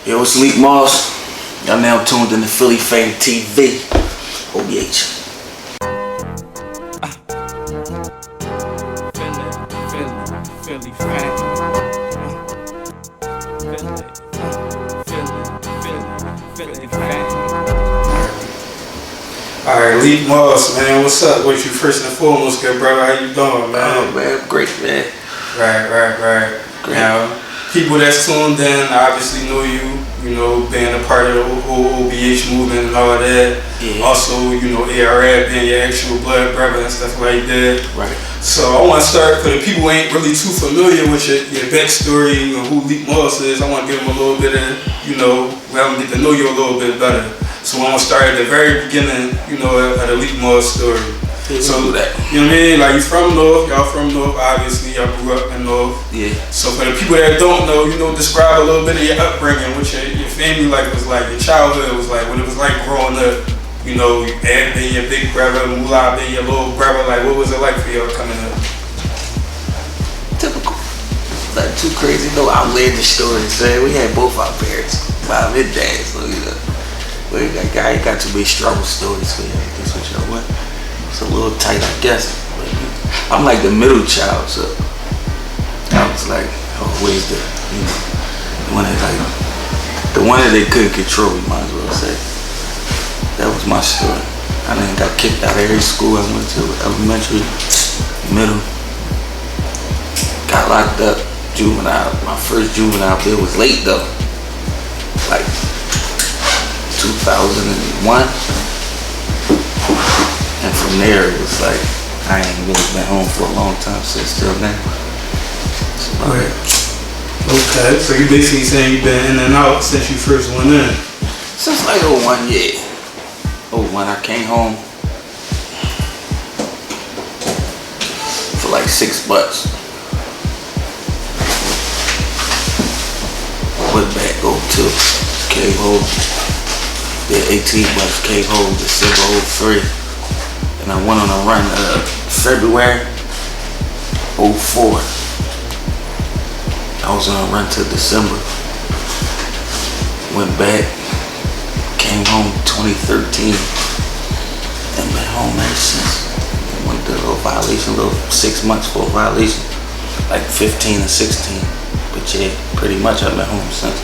Yo, it's Lik Moss. Y'all now tuned in to F.A.M.E TV. OBH. Philly F.A.M.E. Philly F.A.M.E. Alright, Lik Moss, man, what's up with you? First and foremost, good brother, how you doing, man? Oh, man, great, man. Right. Great. Now, people that's tuned in obviously know you, being a part of the whole OBH movement and all that. Yeah. Also, ARF being your actual blood brother and stuff like that. Right. So I want to start, for the people who ain't really too familiar with your backstory, who Lik Moss is, I want to give them a little bit of, let them get to know you a little bit better. So I want to start at the very beginning, of the Lik Moss story. Yeah, so, do that. You know what I mean? Like, you from North, y'all from North, obviously, y'all grew up in North. Yeah. So for the people that don't know, describe a little bit of your upbringing, what your family life was like, your childhood was like, what it was like growing up, Ed being your big brother, Moolah being your little brother, like, what was it like for y'all coming up? Typical. Not too crazy, no outlandish stories, man. We had both our parents, mom and dad, so, but I got too many struggle stories for you. That's what y'all want. It's a little tight, I guess. But I'm like the middle child, so I was like always the one that they couldn't control. You might as well say. That was my story. I then got kicked out of every school I went to, elementary, middle. Got locked up, juvenile. My first juvenile bill was late though, like 2001. And from there, it was like, I ain't really been home for a long time, so still now. Right. Okay, so you basically saying you've been in and out since you first went in? Since like 01, yeah. 01, I came home for like 6 months. Went back, 02, came home. Did 18 months, came home December 03. And I went on a run February 04. I was on a run till December. Went back, came home 2013, and been home ever since. Went through a little violation, a little 6 months for a violation, like 15 and 16. But yeah, pretty much I've been home since.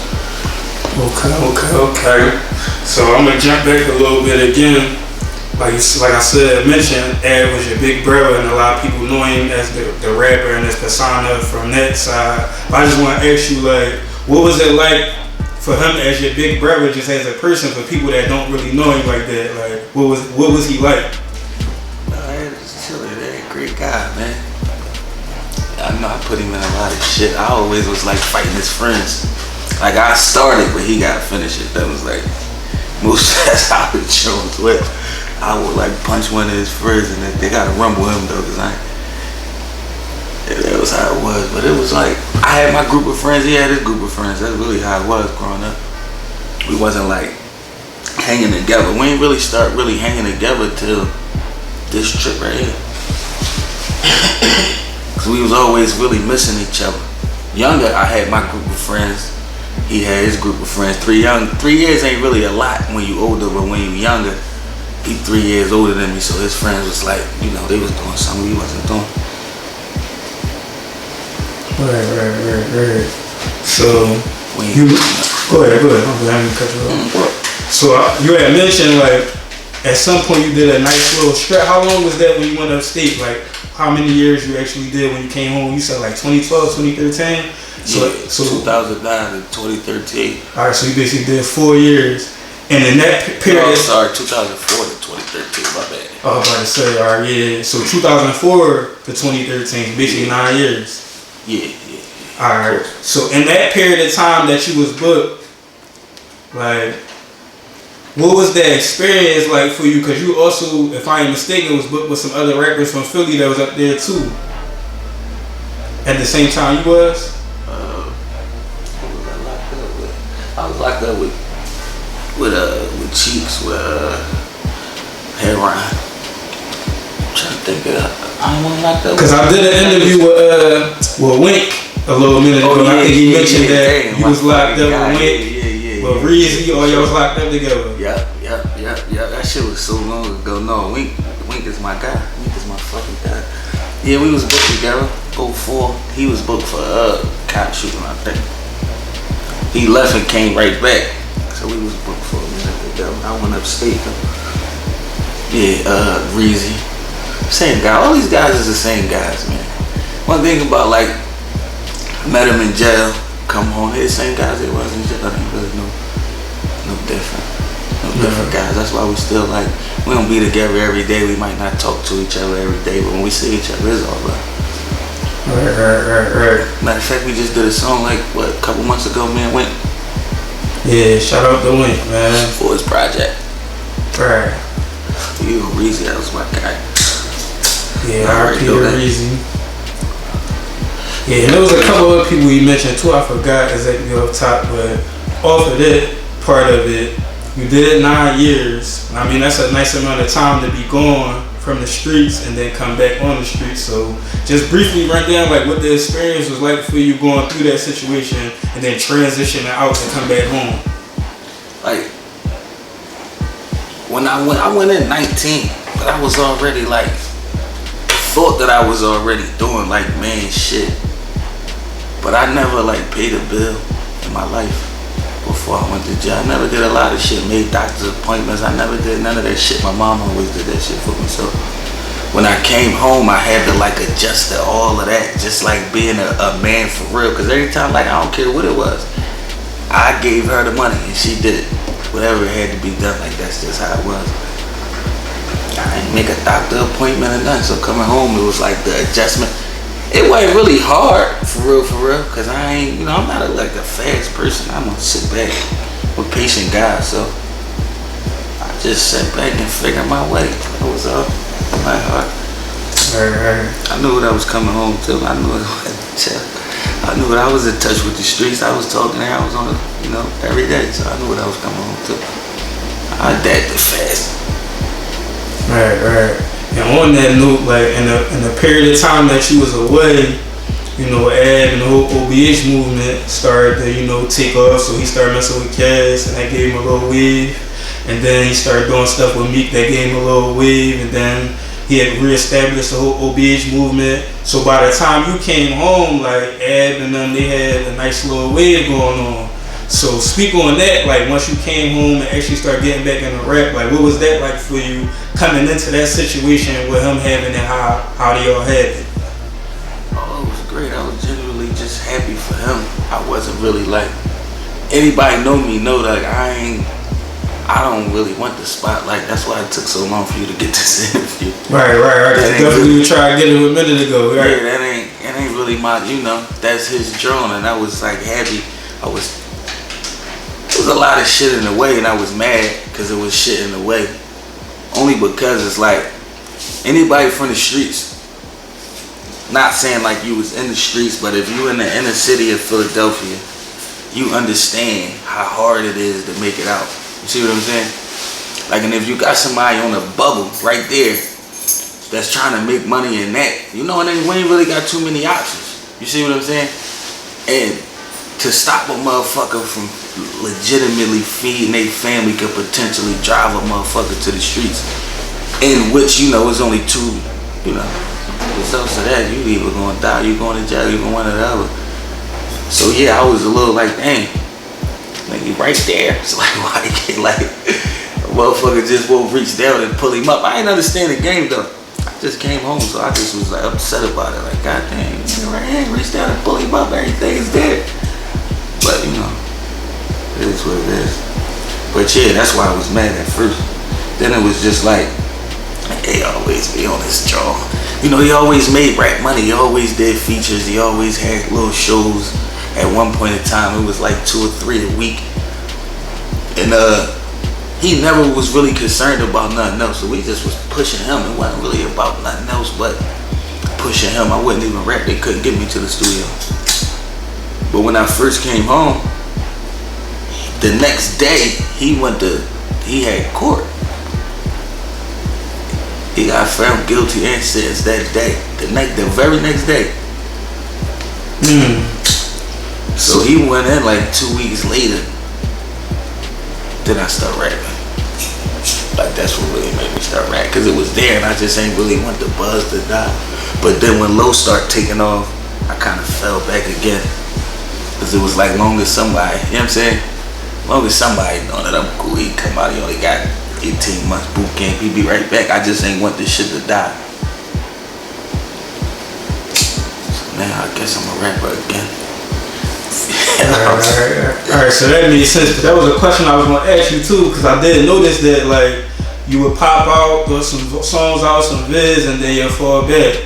Okay. So I'm gonna jump back a little bit again. Like I said, mentioned, Ed was your big brother, and a lot of people know him as the rapper and his persona from that side. But I just want to ask you, like, what was it like for him as your big brother, just as a person, for people that don't really know him like that? Like, what was he like? Ed was chilling, great guy, man. I know I put him in a lot of shit. I always was like fighting his friends. Like, I started, but he got to finish it. That was like, that's how it chose with. I would like punch one of his friends and they gotta rumble him though, cause that was how it was. But it was like, I had my group of friends, he had his group of friends. That's really how it was growing up. We wasn't like hanging together. We ain't really start really hanging together till this trip right here. Cause we was always really missing each other. Younger, I had my group of friends. He had his group of friends. 3 years ain't really a lot when you older, but when you younger, he 3 years older than me, so his friends was like, they was doing something he wasn't doing. Right. So, go ahead. I'm gonna cut you off. So, you had mentioned, like, at some point you did a nice little stretch. How long was that when you went upstate? Like, how many years you actually did when you came home? You said like 2012, 2013? So 2009 to 2013. All right, so you basically did 4 years. And in that period... Oh, sorry, 2004 to 2013, my bad. Oh, I was about to say, all right, yeah. So 2004 to 2013, basically 9 years. Yeah. All right. So in that period of time that you was booked, like, what was that experience like for you? Because you also, if I ain't mistaken, was booked with some other rappers from Philly that was up there too. At the same time you was? I was locked up with Cheeks, with Heron. I'm trying to think of I don't want to lock up. Because I did an interview with Wink a little minute ago. I think he mentioned that you was locked up with Wink. But Reezy, all y'all was locked up together. Yep. That shit was so long ago. No, Wink is my guy. Wink is my fucking guy. Yeah, we was booked together. 04. He was booked for cop shooting, I think. He left and came right back. So we was booked for a minute together. I went upstate though. Yeah, Reezy. Same guy. All these guys is the same guys, man. One thing about like, I met him in jail, come home, they're the same guys they was in jail. I ain't really no different. No different guys. That's why we still like, we don't be together every day. We might not talk to each other every day, but when we see each other, it's all right. Right. Matter of fact, we just did a song like, what, a couple months ago, man, Wink. Yeah, shout out to Wink, man. For his project. Right. You, Reezy, that was my guy. Yeah, R.I.P. to Reezy. Yeah, and there was a couple other people you mentioned too, I forgot exactly off top, but off of that part of it, you did it 9 years. I mean, that's a nice amount of time to be gone from the streets and then come back on the streets. So just briefly run down like what the experience was like for you going through that situation and then transitioning out to come back home. Like, when I went in 19, but I was already like, thought that I was already doing like man shit. But I never like paid a bill in my life before I went to jail. I never did a lot of shit, made doctor's appointments. I never did none of that shit. My mom always did that shit for me. So when I came home, I had to like adjust to all of that, just like being a man for real. Cause every time, like, I don't care what it was, I gave her the money and she did it. Whatever had to be done, like that's just how it was. I didn't make a doctor appointment or nothing. So coming home, it was like the adjustment. It wasn't really hard, for real, cause I ain't, I'm not like a fast person. I'm gonna sit back with patient guys, so I just sat back and figured my way. That was all my heart. Right. I knew what I was coming home to. I knew it wasn't. I knew what I was in touch with the streets. I was talking there. I was on it, every day. So I knew what I was coming home to. I adapted fast. Right. And on that note, like in the period of time that you was away, Ab and the whole OBH movement started to, take off. So he started messing with Cass and that gave him a little wave. And then he started doing stuff with Meek that gave him a little wave. And then he had reestablished the whole OBH movement. So by the time you came home, like Ab and them, they had a nice little wave going on. So speak on that, like once you came home and actually started getting back into rap, like what was that like for you coming into that situation with him having it, how they all had it? Oh, it was great. I was genuinely just happy for him. I wasn't really like, anybody know me know that I don't really want the spotlight. That's why it took so long for you to get this interview. Right. Definitely you tried to get it a minute ago, right? Yeah, that ain't really my, that's his drone, and I was like happy. There was a lot of shit in the way, and I was mad because it was shit in the way. Only because it's like, anybody from the streets, not saying like you was in the streets, but if you in the inner city of Philadelphia, you understand how hard it is to make it out. You see what I'm saying? Like, and if you got somebody on a bubble right there that's trying to make money in that, and we ain't really got too many options. You see what I'm saying? And to stop a motherfucker from legitimately feeding their family could potentially drive a motherfucker to the streets, in which it's only two, results of that. You either gonna die, you going to jail, even one or the other. So yeah, I was a little like, dang, like you right there. So like, why you can't like a motherfucker just won't reach down and pull him up? I ain't understand the game though. I just came home, so I just was like upset about it. Like, god dang, right here, reach down and pull him up. Everything's there. But it is what it is. But yeah, that's why I was mad at first. Then it was just like, he always be on his jaw. He always made rap money. He always did features. He always had little shows. At one point in time, it was like 2 or 3 a week. And he never was really concerned about nothing else. So we just was pushing him. It wasn't really about nothing else but pushing him. I wouldn't even rap. They couldn't get me to the studio. But when I first came home, the next day he had court. He got found guilty and sentenced that day. The very next day. So he went in like 2 weeks later. then I started rapping. Like that's what really made me start rapping, cause it was there and I just ain't really want the buzz to die. But then when Low started taking off, I kind of fell back again, cause it was like long as somebody, you know what I'm saying? Long as somebody knowing that I'm cool, he come out, he only got 18 months boot camp, he be right back. I just ain't want this shit to die. So now I guess I'm a rapper again. Alright, so that made sense. That was a question I was gonna ask you too, because I did notice that like you would pop out, put some songs out, some vids, and then you'll fall back,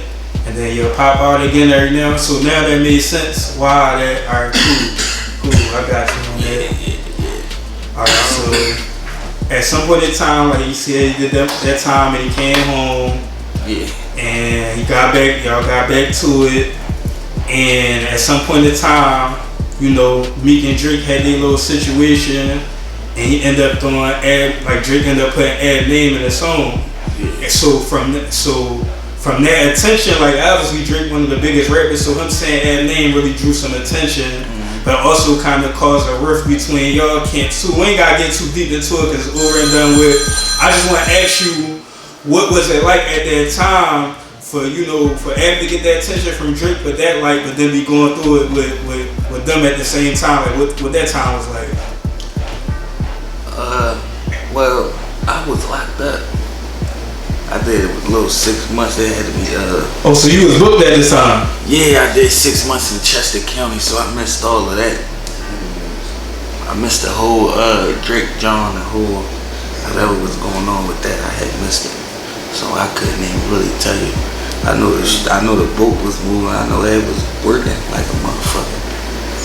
and then you'll pop out again every now. So now that made sense. Why that? Alright, cool. I got you on that. Alright, so at some point in time, like you said, he did that time, and he came home. Yeah. And he got back. Y'all got back to it, and at some point in time, you know, Meek and Drake had their little situation, and he ended up throwing Drake ended up putting Ad name in the song. Yeah. And so from that attention, like obviously Drake one of the biggest rappers, so him saying Ad name really drew some attention, but also kind of caused a rift between y'all. We ain't gotta get too deep into it because it's over and done with. I just want to ask you, what was it like at that time for Ab to get that attention from Drake, but then be going through it with them at the same time, like what that time was like? Well, I was locked up. I did it with a little 6 months. It had to be Oh, so you was booked at this time? Yeah, I did 6 months in Chester County, so I missed all of that. I missed the whole Drake John, the whole whatever was going on with that. I had missed it, so I couldn't even really tell you. I know the boat was moving. I know it was working like a motherfucker.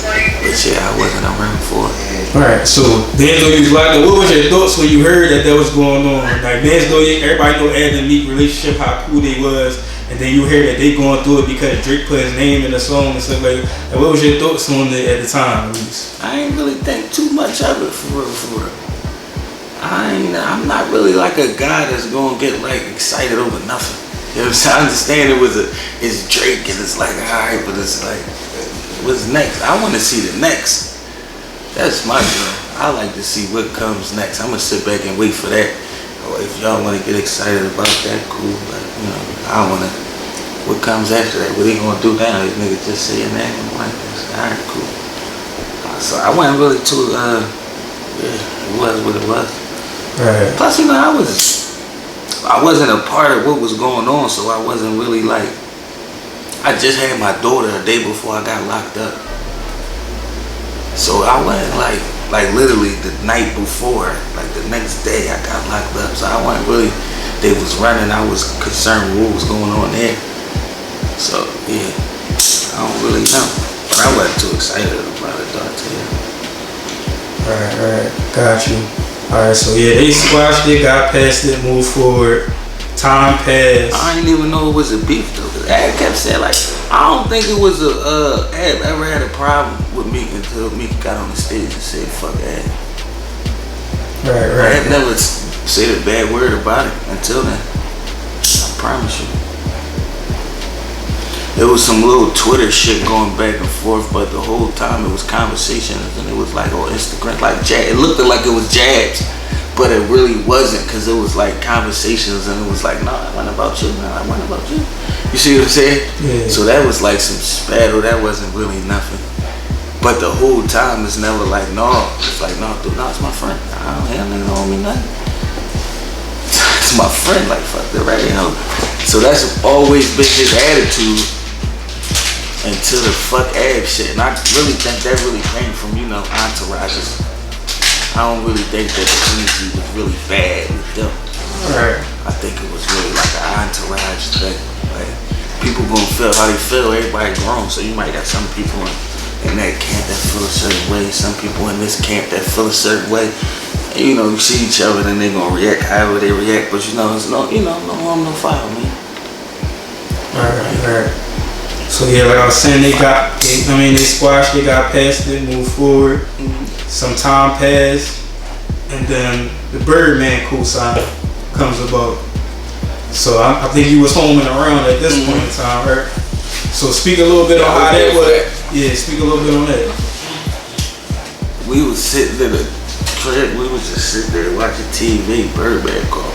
But yeah, I wasn't around for it. Alright, so then though you was locked up, what was your thoughts when you heard that was going on? Like then though everybody know Ad and Meek relationship, how cool they was, and then you hear that they going through it because Drake put his name in the song and stuff like that. Like, what was your thoughts on it at the time, at least? I ain't really think too much of it for real. I'm not really like a guy that's gonna get like excited over nothing. You know what I'm saying? I understand it's Drake and it's like alright, but it's like, what's next? I want to see the next. That's my dream. I like to see what comes next. I'm gonna sit back and wait for that. Or if y'all want to get excited about that, cool. But I wanna. What comes after that? What he gonna do now? This nigga just saying that and like this. Alright, cool. So I wasn't really too. It was what it was. Right. Plus, I wasn't a part of what was going on, so I wasn't really like. I just had my daughter a day before I got locked up, so I wasn't like literally the night before, like the next day I got locked up. So I wasn't really. They was running. I was concerned with what was going on there. So yeah, I don't really know, but I wasn't too excited about it, though. I tell you. Alright, got you. Alright, so yeah, they squashed it, got past it, moved forward. Time passed. I didn't even know it was a beef though. Cause Ab kept saying like, I don't think it was Ab ever had a problem with Meek until Meek got on the stage and said fuck Ab. Right. Ab never said a bad word about it until then. I promise you. There was some little Twitter shit going back and forth, but the whole time it was conversations and it was like on Instagram, like it looked like it was jabs, but it really wasn't, because it was like conversations and it was like, no, I want about you, no, I want about you. You see what I'm saying? Yeah. So that was like some spattle, that wasn't really nothing. But the whole time it's never like, no, it's like, no, dude, no, it's my friend. I don't owe me nothing. It's my friend, like fuck that, right? So that's always been his attitude. Until the fuck Ab shit, and I really think that really came from entourages. I don't really think that the energy was really bad with them. Right. I think it was really like an entourage thing. Like people gonna feel how they feel. Everybody grown, so you might got some people in that camp that feel a certain way. Some people in this camp that feel a certain way. And, you see each other, and they gonna react however they react. But it's no harm, no foul, man. Alright. So yeah, like I was saying, they squashed, they got past it, moved forward. Mm-hmm. Some time passed, and then the Birdman cosign comes about. So I think he was home and around at this point in time, right? So speak a little bit on how that was. Yeah, speak a little bit on that. We was sitting in a crib. We was just sitting there watching TV. Birdman called.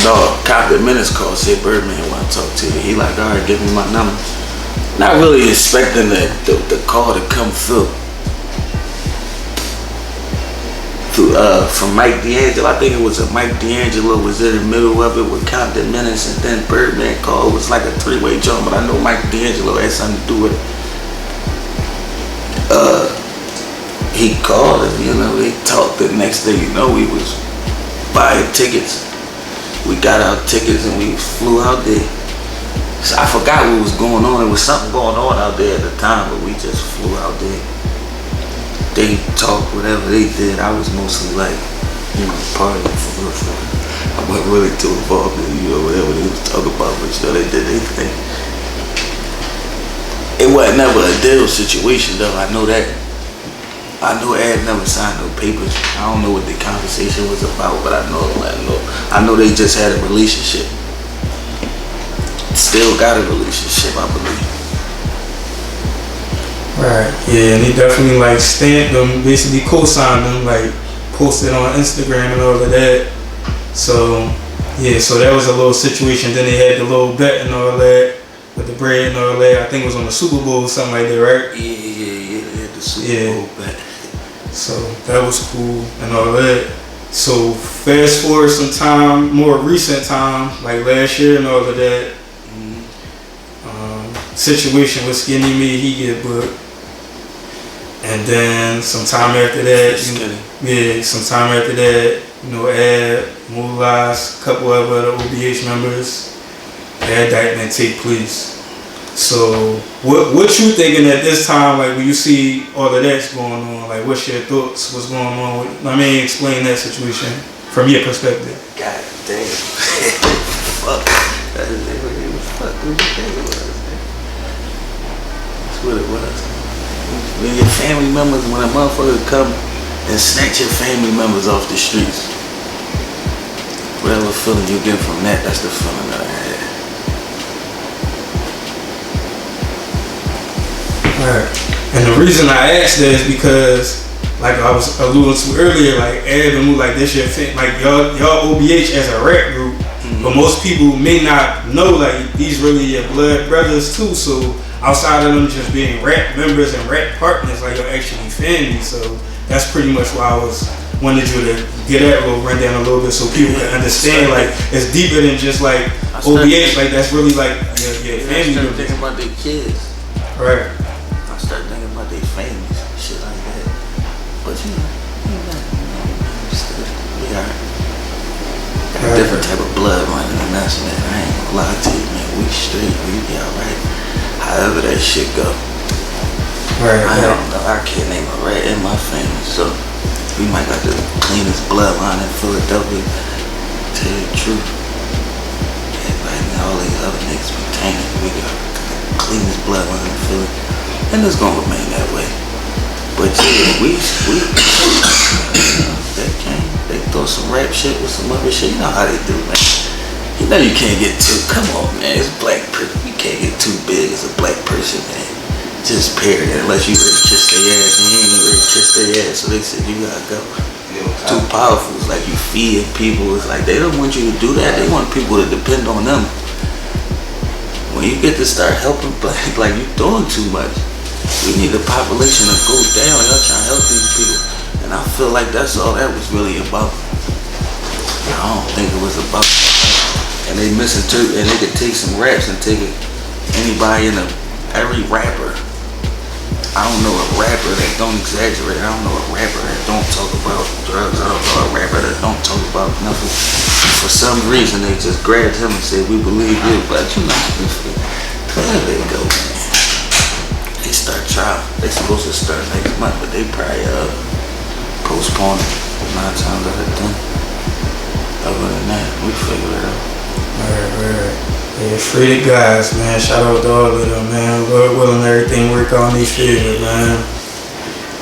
No, Compton Menace called. Said Birdman want to talk to you. He like, all right, give me my number. Not really expecting the call to come through. From Mike D'Angelo. I think it was a Mike D'Angelo was in the middle of it with Compton Menace, and then Birdman called. It was like a three-way jump, but I know Mike D'Angelo had something to do with it. He called and, you know, they talked. The next thing you know, we was buying tickets. We got our tickets and we flew out there. So I forgot what was going on. There was something going on out there at the time, but we just flew out there. They talked, whatever they did. I was mostly like, you know, partying for real. I wasn't really too involved in, you know, whatever they was talking about, but you know, they did their thing. It wasn't never a deal situation though, I know that. I know Ed never signed no papers. I don't know what the conversation was about, but I know they just had a relationship. Still got a relationship, I believe. Right. Yeah, and he definitely like stamped them, basically co-signed them, like posted on Instagram and all of that. So yeah, so that was a little situation. Then they had the little bet and all that with the bread and all that. I think it was on the Super Bowl or something like that, right? Yeah. They had the Super Bowl bet. So that was cool and all that. So fast forward some time, more recent time, like last year and all of that. Situation with Skinny Me, he get booked. And then sometime after that, sometime after that, you know, Ad, Moolah's, a couple of other OBH members, the indictment take place. So what you thinking at this time, like when you see all of that's going on, like what's your thoughts, what's going on with, explain that situation from your perspective. God damn. Fuck. That's what it was. When your family members, when a motherfucker come and snatch your family members off the streets, whatever feeling you get from that, that's the feeling that I had. Right. And the reason I asked that is because, like I was alluding to earlier, like Ed and Moo, like this your thing, like y'all OBH as a rap group, but most people may not know like these really your blood brothers too. So outside of them just being rap members and rap partners, like you're actually family. So that's pretty much why I wanted you to get that little rundown a little bit so people can understand like it's deeper than just like OBH, like that's really like your family. I started thinking about their kids. Right. I started thinking about their families and shit like that. But we got a different type of blood running in us, man. I ain't gonna lie to you, man. We straight, we be alright. However that shit go. Right. I don't know. I can't name a rat in my family, so we might got the cleanest bloodline in Philadelphia. Tell you the truth. Everybody and all these other niggas be tainted. We got the cleanest bloodline in Philly. And it's gonna remain that way. But yeah, we they came, they throw some rap shit with some other shit. You know how they do, man. You know you can't get too, come on, man, it's black person. You can't get too big as a black person, man. Just period, unless you ready to kiss their ass, and you ain't ready to kiss their ass, so they said you gotta go. Too powerful, it's like you feed people, it's like they don't want you to do that, they want people to depend on them. When you get to start helping black, like you doing too much. We need the population to go down, y'all trying to help these people. And I feel like that's all that was really about. I don't think it was about. And they misinterpret, and they could take some raps and take it. Anybody every rapper. I don't know a rapper that don't exaggerate. I don't know a rapper that don't talk about drugs. I don't know a rapper that don't talk about nothing. For some reason, they just grabbed him and said, "We believe you," but you know, there they go, man. They start trial. They supposed to start next month, but they probably postpone it 9 times out of 10. Other than that, we figure it out. Right. Yeah, free the guys, man. Shout out to all of them, man. Lord willing, everything work out in these favor, man.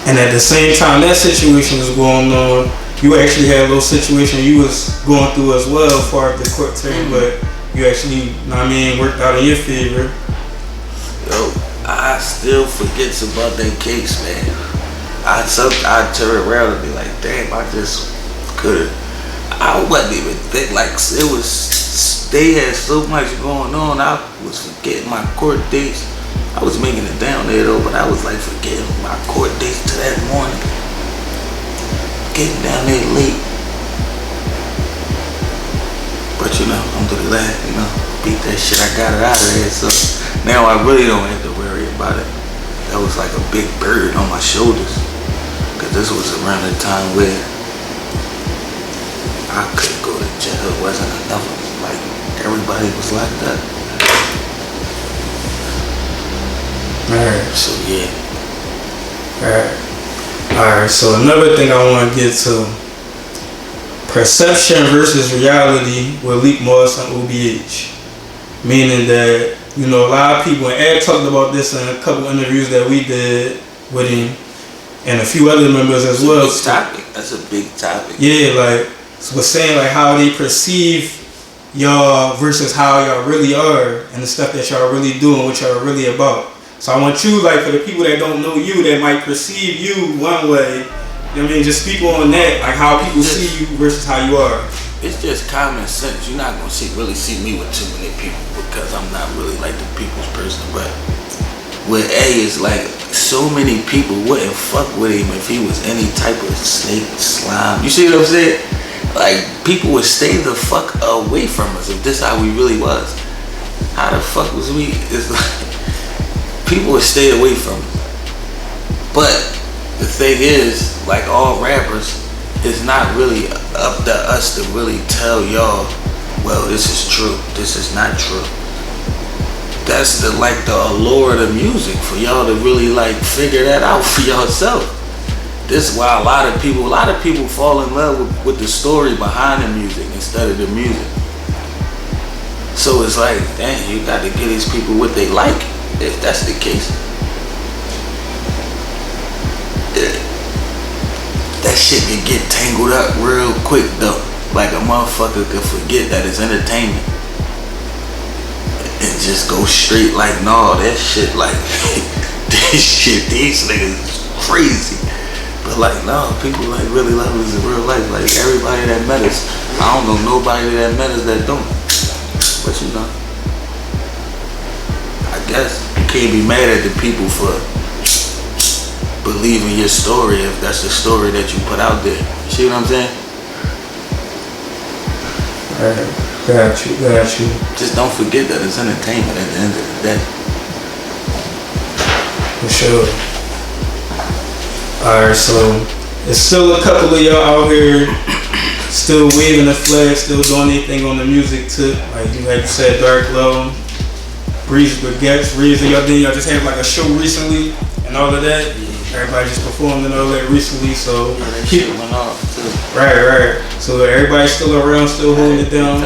And at the same time that situation was going on, you actually had a little situation you was going through as well as far as the court term, but you actually, worked out in your favor. Yo, I still forgets about that case, man. I turn around and be like, damn, I just could've. I wasn't even think like it was. They had so much going on. I was forgetting my court dates. I was making it down there though, but I was like forgetting my court dates to that morning. Getting down there late. But alhamdulillah, beat that shit. I got it out of there. So now I really don't have to worry about it. That was like a big burden on my shoulders. Cause this was around the time where I couldn't go to jail. It wasn't enough. Like everybody was locked up. Alright. So yeah. Alright, so another thing I want to get to. Perception versus reality with Lik Moss and OBH. Meaning that, a lot of people, and Ed talked about this in a couple interviews that we did with him and a few other members as well. That's a big topic. That's a big topic. Yeah, like, we're saying like how they perceive y'all versus how y'all really are and the stuff that y'all really do and what y'all really about. So I want you, like, for the people that don't know you, that might perceive you one way, just speak on that, like how people see you versus how you are. It's just common sense. You're not gonna really see me with too many people because I'm not really like the people's person. But with A is like so many people wouldn't fuck with him if he was any type of snake, slime. You see what I'm saying? Like people would stay the fuck away from us if this how we really was. How the fuck was we? It's like people would stay away from us. But the thing is, like all rappers, it's not really up to us to really tell y'all, well, this is true, this is not true. That's the allure of the music for y'all to really like figure that out for yourself. This is why a lot of people fall in love with the story behind the music instead of the music. So it's like, dang, you got to give these people what they like if that's the case. That shit can get tangled up real quick though. Like a motherfucker could forget that it's entertainment and just go straight like, no, that shit like these niggas is crazy. But like, no, people like really love us in real life. Like everybody that met us, I don't know nobody that met us that don't. But I guess you can't be mad at the people for believe in your story if that's the story that you put out there. You see what I'm saying? Alright, got you. Just don't forget that it's entertainment at the end of the day. For sure. Alright, so there's still a couple of y'all out here still waving the flag, still doing anything on the music tip. Like you said, Dark Low, Breeze Baguettes, Reason, y'all just had like a show recently and all of that. Everybody just performed and all that recently, so shit went off too. Right. So everybody's still around, still holding it down.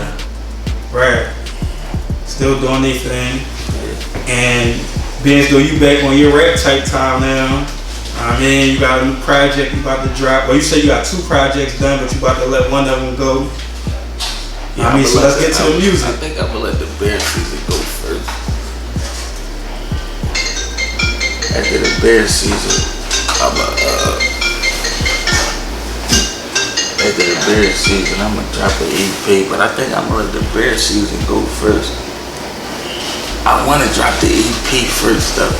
Right. Still doing their thing. And being as though you back on your rap type time now. You got a new project you about to drop. Well, you say you got 2 projects done, but you about to let one of them go. Yeah, so let's get to the music. I think I'm gonna let the bear season go first. After the bear season, after the bear season, I'm gonna drop an EP, but I think I'm gonna let the bear season go first. I wanna drop the EP first though,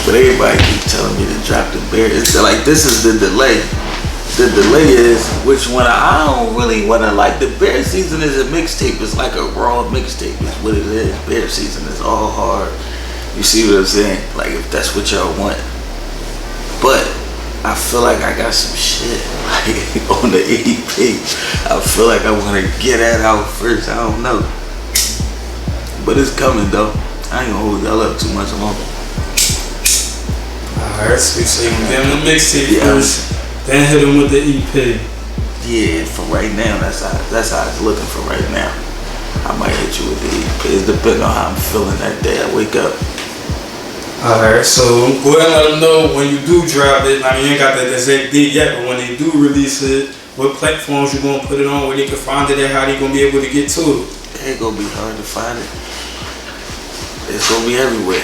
but everybody keep telling me to drop the bear. It's like this is the delay. The delay is which one I don't really wanna like. The bear season is a mixtape. It's like a raw mixtape. Is what it is. Bear season is all hard. You see what I'm saying? Like if that's what y'all want. But I feel like I got some shit like on the EP. I feel like I want to get that out first. I don't know. But it's coming though. I ain't gonna hold y'all up too much longer. Alright, so you can get him the mixtape first, then hit him with the EP. Yeah, for right now, that's how it's looking for right now. I might hit you with the EP. It depends on how I'm feeling that day I wake up. Alright, so go ahead and let them know when you do drop it. I mean, you ain't got that exact date yet, but when they do release it, what platforms you gonna put it on, where they can find it, and how they gonna be able to get to it. It ain't gonna be hard to find it. It's gonna be everywhere.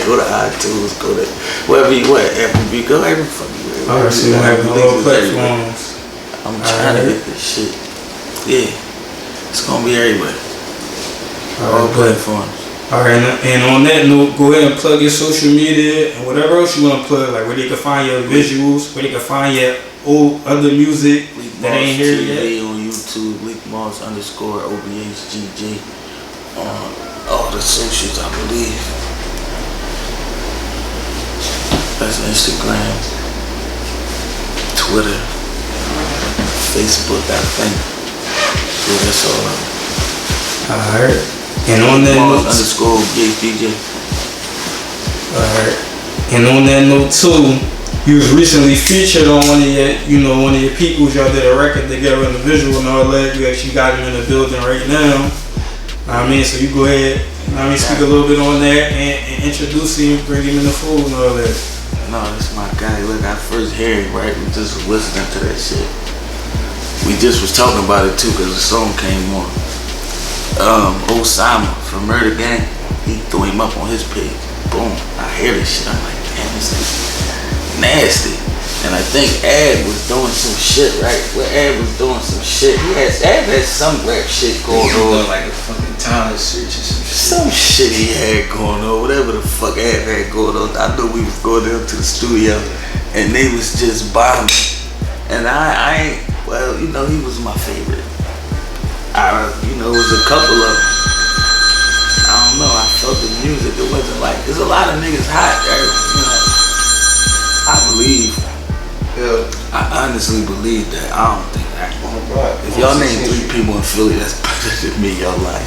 Go to iTunes, go to wherever you want, F.A.M.E, go every fucking way. Alright, so you gonna have all platforms. I'm trying to get this shit. Yeah, it's gonna be everywhere. All platforms. Alright, and on that note, go ahead and plug your social media and whatever else you want to plug, like where they can find your visuals, where they can find your old other music that ain't here yet. On YouTube, Lik Moss _ OBHGJ on all the socials, I believe. That's Instagram, Twitter, Facebook, I think. Yeah, that's all. Alright. And on that note, _BHGJ. Alright. And on that note too, you was recently featured on one of your peoples. Y'all did a record together in the visual and all that. You actually got him in the building right now. I mean, so you go ahead, speak a little bit on that and introduce him, bring him in the fold and all that. No, that's my guy. Look, I first heard him, right? We just was listening to that shit. We just was talking about it too, cause the song came on. Osama from Murder Gang, he threw him up on his page. Boom, I hear this shit. I'm like, damn, this is nasty. And I think Ad was doing some shit, right? Ad was doing some shit. Ad had some rap shit going on. Like a fucking talent search or some shit. Some shit he had going on, whatever the fuck Ad had going on. I know we was going down to the studio and they was just bombing. And I ain't, well, he was my favorite. It was a couple of them. I don't know, I felt the music. It wasn't like, there's a lot of niggas hot there, I believe. Yeah. I honestly believe that. I don't think that. If y'all name 3 people in Philly that's better than me, y'all lying.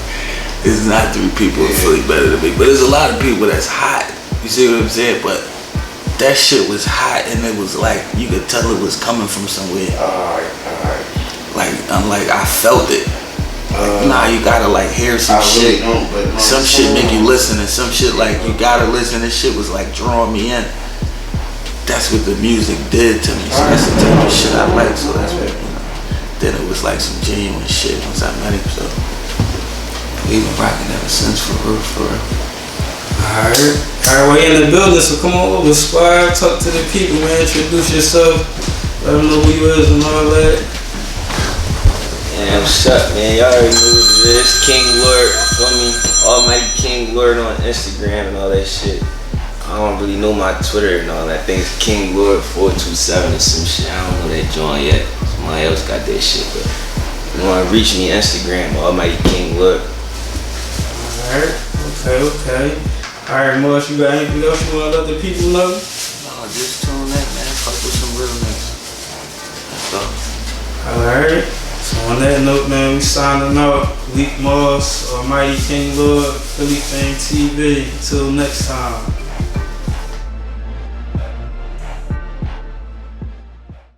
It's not 3 people in Philly better than me. But there's a lot of people that's hot. You see what I'm saying? But that shit was hot and it was like, you could tell it was coming from somewhere. Alright. Like, I felt it. You gotta like hear some shit. Some shit make you listen, and some shit like you gotta listen. This shit was like drawing me in. That's what the music did to me. So that's the type of shit I like. So that's what Then it was like some genuine shit once I met him. So we've been rocking ever since for real. Alright, we're in the building, so come on over, squad, talk to the people, man. Introduce yourself, let them know who you is and all that. Man, what's up, man? Y'all already know what it is. King Lord, feel me? Almighty King Lord on Instagram and all that shit. I don't really know my Twitter and all that. I think it's King Lord 427 or some shit. I don't know that joint yet. Somebody else got that shit, but if you wanna reach me, Instagram, Almighty King Lord. Alright, okay. Alright, Moss, you got anything else you wanna let the people know? No, just tune in, man. Fuck with some real niggas. That's all. Alright. So on that note, man, we signing out. Lik Moss, Almighty King Lord, Philly F.A.M.E TV. Until next time.